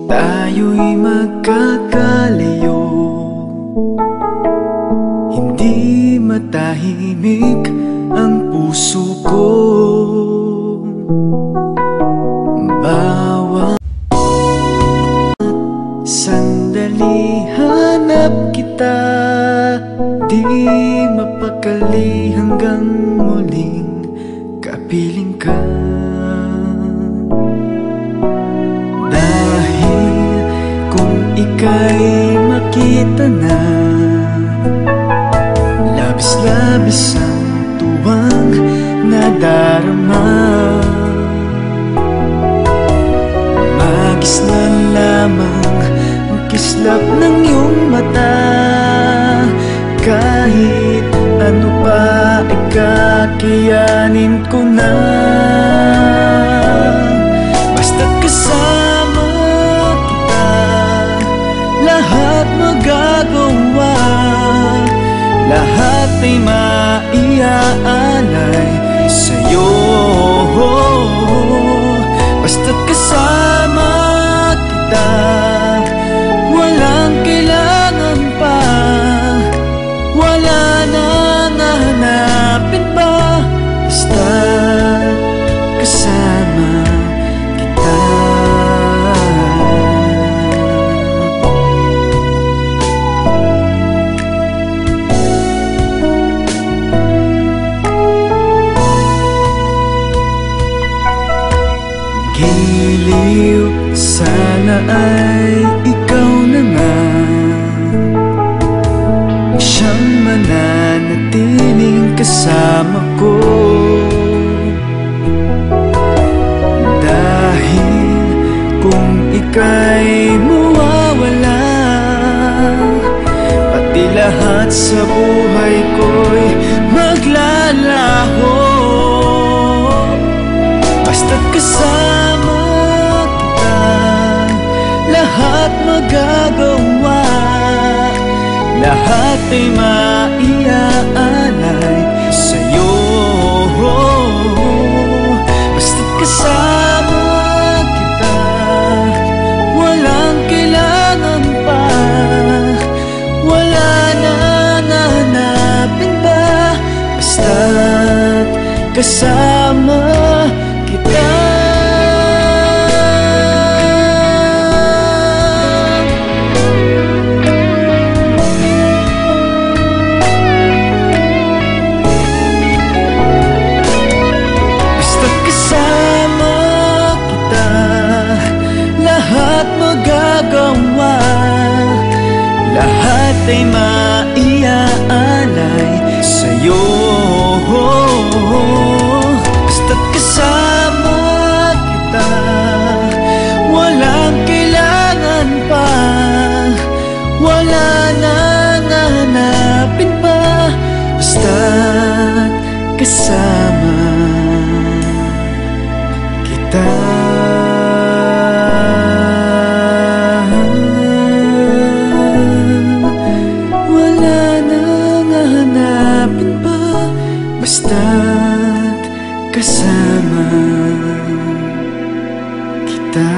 tayo'y magkakalayo. Hindi matahimik ang puso ko. Bawat sandali hanap kita, di mapakali hanggang muling kapiling ka. Dahil kung ika'y makita na, labis-labis ang tuwang nadarama. Magis na lamang ang kislap ng iyong mata. Kahit ano pa ay kakayanin ko na. Basta't kasama kita, lahat magagawa. Lahat ay maiaalay sa'yo. Basta't kasama kita, walang kailangan pa. Wala nang hahanapin pa. Basta't kasama kita. Giliw, sana ay ikaw na nga siyang mananatiling kasama ko. Dahil kung ika'y mawawala, pati lahat sa buhay ko'y maglalaho. Basta't kasama kita, lahat magagawa. Lahat ay maiaalay sa'yo. Basta't kasama kita, walang kailangan pa. Wala nang hahanapin pa. Basta't kasama kita. Basta't kasama kita, lahat magagawa. Lahat ay maiaalay sa'yo. Basta't kasama kita, walang kailangan pa. Wala nang hahanapin pa. Basta't kasama kita. Wala nang hahanapin pa. Basta't kasama kita.